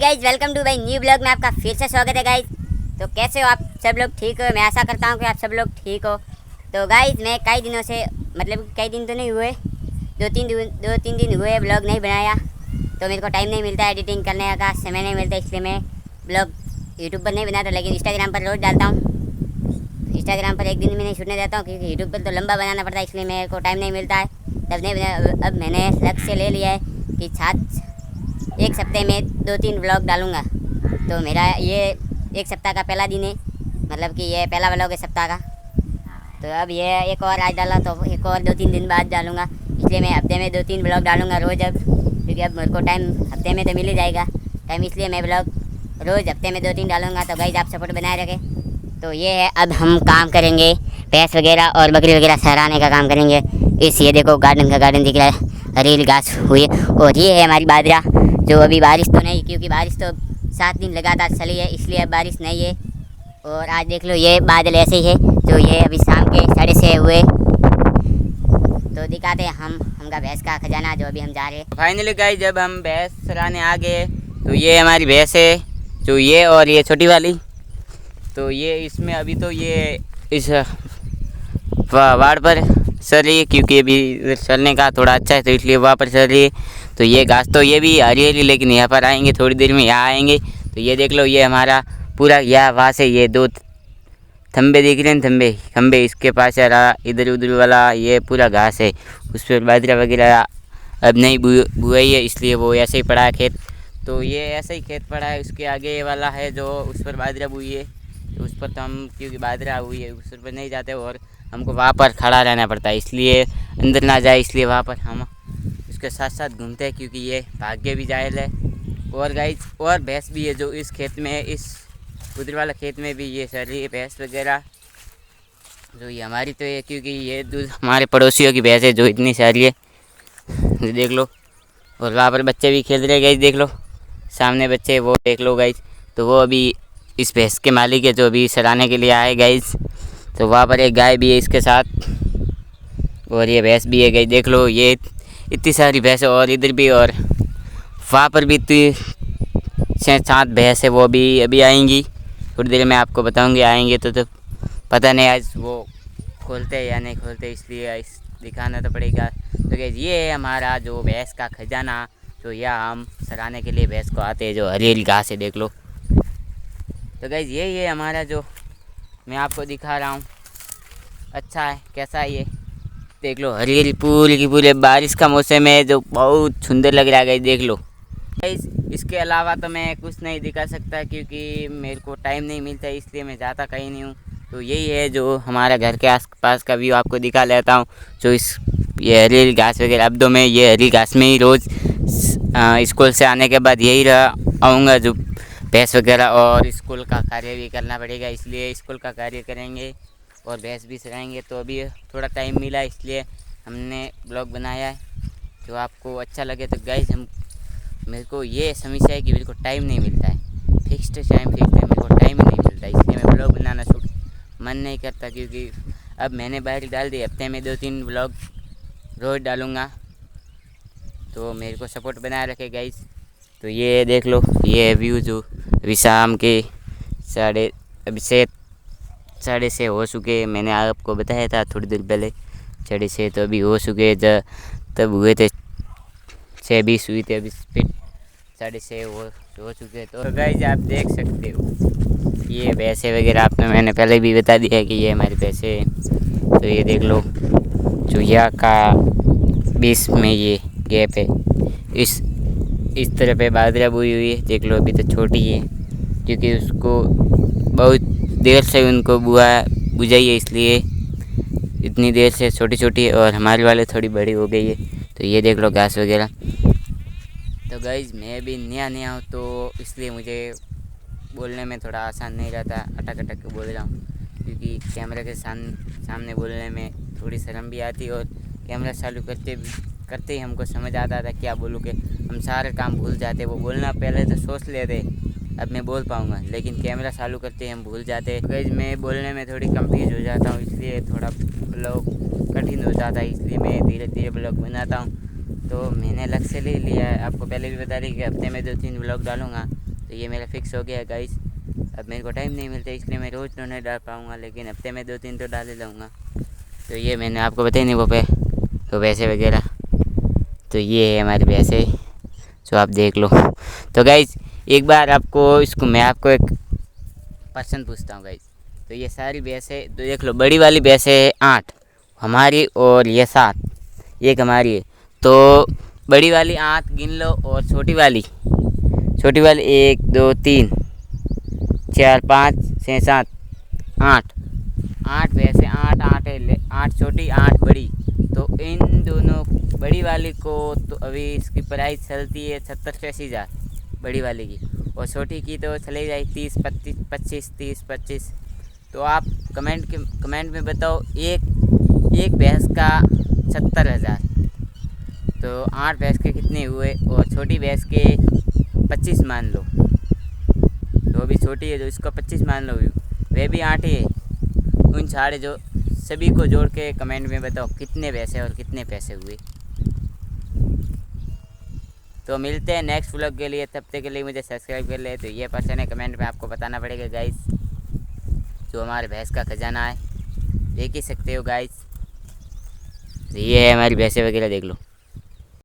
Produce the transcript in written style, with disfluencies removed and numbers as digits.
Guys welcome to भाई new blog में आपका फिर से स्वागत है गाइज। तो कैसे हो आप सब लोग? ठीक हो? मैं आशा करता हूँ कि आप सब लोग ठीक हो। तो गाइज मैं कई दिनों से कई दिन तो नहीं हुए, दो तीन दिन हुए ब्लॉग नहीं बनाया। तो मेरे को टाइम नहीं मिलता, एडिटिंग करने का समय नहीं मिलता, इसलिए मैं ब्लॉग यूट्यूब पर नहीं बनाता, लेकिन इंस्टाग्राम पर रोज़ डालता हूँ। इंस्टाग्राम पर एक दिन में नहीं छूटने देता हूँ क्योंकि यूट्यूब पर तो लंबा बनाना पड़ता है, इसलिए मेरे को टाइम नहीं मिलता है, तब नहीं बना। अब मैंने लक्ष्य ले लिया है कि एक सप्ते में 2-3 व्लॉग डालूँगा। तो मेरा ये एक सप्ताह का पहला दिन है, मतलब कि ये पहला व्लॉग है सप्ताह का। तो अब ये एक और आज डाला तो एक और 2-3 दिन बाद डालूँगा, इसलिए मैं हफ्ते में 2-3 व्लॉग डालूँगा रोज़। अब क्योंकि अब मेरे को टाइम हफ्ते में तो मिल ही जाएगा टाइम, इसलिए मैं व्लॉग रोज़ हफ्ते में 2-3 डालूँगा। तो गाइस आप सपोर्ट बनाए रखें। तो ये है, अब हम काम करेंगे भैंस वगैरह और बकरी वगैरह सहराने का काम करेंगे। ये देखो गार्डन दिख रहा है, हरी घास हुई। और ये है हमारी बाजरा, जो अभी बारिश तो नहीं, क्योंकि बारिश तो 7 दिन लगातार चली है, इसलिए अब बारिश नहीं है। और आज देख लो ये बादल ऐसे ही है, जो ये अभी शाम के 6:30 हुए। तो दिखाते हैं हमका भैंस का खजाना, जो अभी हम जा रहे हैं। फाइनली गाइस जब हम भैंस चराने आ गए, तो ये हमारी भैंस है, जो ये और ये छोटी वाली। तो ये इसमें अभी तो ये इस वाड़ पर चल रही है, क्योंकि अभी चलने का थोड़ा अच्छा है, तो इसलिए वहाँ पर चल रही है। तो ये घास तो ये भी हरी, लेकिन यहाँ पर आएंगे थोड़ी देर में, यहाँ आएंगे तो ये देख लो, ये हमारा पूरा यहाँ वहाँ से ये 2 खंबे दिख रहे हैं, खंबे इसके पास रहा, इधर उधर वाला ये पूरा घास है। उस पर बाजरा वगैरह अब नहीं बुआई है, इसलिए वो ऐसे ही पड़ा है खेत। तो ये ऐसे ही खेत पड़ा है, उसके आगे ये वाला है जो उस पर बाजरा बुई है। तो उस पर तो हम, क्योंकि बाजरा हुई है, उस पर नहीं जाते और हमको वहाँ पर खड़ा रहना पड़ता है, इसलिए अंदर ना जाए, इसलिए वहाँ पर हम उसके साथ साथ घूमते हैं, क्योंकि ये भाग्य भी जायल है। और गाइस और भैंस भी है जो इस खेत में है, इस उधर वाला खेत में भी ये सारी भैंस वगैरह, जो ये हमारी तो है, क्योंकि ये दूध हमारे पड़ोसियों की भैंस है जो इतनी सारी है, देख लो। और वहाँ पर बच्चे भी खेल रहे गाइस, देख लो सामने बच्चे, वो देख लो गाइस। तो वो अभी इस भैंस के मालिक है, जो अभी सराहने के लिए आए गाइस। तो वहाँ पर एक गाय भी है इसके साथ, और ये भैंस भी है गाइस, देख लो। ये इतनी सारी भैंस है, और इधर भी, और वहाँ पर भी 6-7 भैंस है, वो भी अभी आएंगी थोड़ी देर में, आपको बताऊंगी आएंगे तो पता नहीं आज वो खोलते हैं या नहीं खोलते, इसलिए दिखाना तो पड़ेगा। तो गाइस ये है हमारा जो भैंस का खजाना, जो यहाँ हम सराहने के लिए भैंस को आते हैं, जो हरी घास है, देख लो। तो गाइस यही है हमारा, जो मैं आपको दिखा रहा हूँ। अच्छा है, कैसा है ये देख लो, हरी पूरी की पूरी बारिश का मौसम है, जो बहुत सुंदर लग रहा है गाइस, देख लो। गाइस इसके अलावा तो मैं कुछ नहीं दिखा सकता, क्योंकि मेरे को टाइम नहीं मिलता, इसलिए मैं जाता कहीं नहीं हूँ। तो यही है जो हमारा घर के आसपास का व्यू आपको दिखा लेता हूँ, जो ये हरी घास वगैरह। अब तो मैं ये हरी घास में ही रोज़ स्कूल से आने के बाद यही आऊँगा, जो भैंस वगैरह, और स्कूल का कार्य भी करना पड़ेगा, इसलिए स्कूल का कार्य करेंगे और भैंस भी चराएंगे। तो अभी थोड़ा टाइम मिला, इसलिए हमने ब्लॉग बनाया है, जो आपको अच्छा लगे। तो गाइस मेरे को ये समस्या है कि मेरे को टाइम नहीं मिलता है, फिक्स्ड टाइम मेरे को टाइम ही नहीं मिलता, इसलिए मैं ब्लॉग बनाना मन नहीं करता। क्योंकि अब मैंने बाहर डाल दी, हफ्ते में 2-3 ब्लॉग रोज़ डालूँगा, तो मेरे को सपोर्ट बनाए रखे गाइस। तो ये देख लो, ये व्यू जो अभी शाम के 6:30 हो चुके, मैंने आपको बताया था थोड़ी देर पहले 6:30, तो अभी हो चुके, तब हुए थे 6:20 हुई थे, अभी फिर 6:30 हो चुके। तो गाइस आप देख सकते हो ये भैंसे वगैरह, आपने मैंने पहले भी बता दिया कि ये हमारी भैंसे हैं। तो ये देख लो, चूहिया का 20 में ये गैप है, इस तरह पे बाजरा बोई हुई है, देख लो। अभी तो छोटी है, क्योंकि उसको बहुत देर से उनको बुझाई है, इसलिए इतनी देर से छोटी है, और हमारे वाले थोड़ी बड़ी हो गई है। तो ये देख लो घास वगैरह। तो गाइस मैं भी नया हूँ, तो इसलिए मुझे बोलने में थोड़ा आसान नहीं रहता, अटक के बोल रहा हूँ, क्योंकि कैमरा के सामने बोलने में थोड़ी शर्म भी आती है, और कैमरा चालू करते ही हमको समझ आता था क्या बोलूँ, कि हम सारे काम भूल जाते। वो बोलना पहले तो सोच लेते, अब मैं बोल पाऊँगा, लेकिन कैमरा चालू करते ही हम भूल जाते। गाइस मैं बोलने में थोड़ी कंफ्यूज हो जाता हूँ, इसलिए थोड़ा ब्लॉग कठिन हो जाता है, इसलिए मैं धीरे धीरे ब्लॉग बनाता हूँ। तो मैंने लक्ष्य ले लिया है, आपको पहले भी बता दी कि हफ्ते में 2-3 ब्लॉग डालूँगा। तो ये मेरा फिक्स हो गया है गाइस। अब मेरे को टाइम नहीं मिलता इसलिए मैं रोज़ तो नहीं डाल पाऊँगा, लेकिन हफ्ते में 2-3 तो डाल ही लूँगा। तो ये मैंने आपको बताई नहीं वो तो भैंसे वगैरह, तो ये है हमारी भैंसे जो आप देख लो। तो गाइस एक बार मैं आपको एक पर्सन पूछता हूँ गाइस। तो ये सारी भैंसे तो देख लो, बड़ी वाली भैंसे है 8 हमारी और ये 7 एक हमारी है। तो बड़ी वाली 8 गिन लो और छोटी वाली 1 2 3 4 5 6 7 8 भैंसे 8 छोटी 8 बड़ी। तो इन दोनों बड़ी वाली को तो अभी इसकी प्राइस चलती है 70-80 हज़ार बड़ी वाली की, और छोटी की तो चले जाए 30-25 तो आप कमेंट में बताओ एक भैंस का 70,000। तो 8 भैंस के कितने हुए, और छोटी भैंस के 25 मान लो। तो अभी छोटी है तो इसको 25 मान लो, वे भी 8 ही है। उन सारे जो सभी को जोड़ के कमेंट में बताओ कितने भैंसे और कितने पैसे हुए। तो मिलते हैं नेक्स्ट व्लॉग के लिए, तब तक के लिए मुझे सब्सक्राइब कर ले। तो ये पर्सन है कमेंट में आपको बताना पड़ेगा गाइस, जो हमारे भैंस का खजाना है, देख ही सकते हो गाइस। ये है हमारी भैंसे वगैरह, देख लो।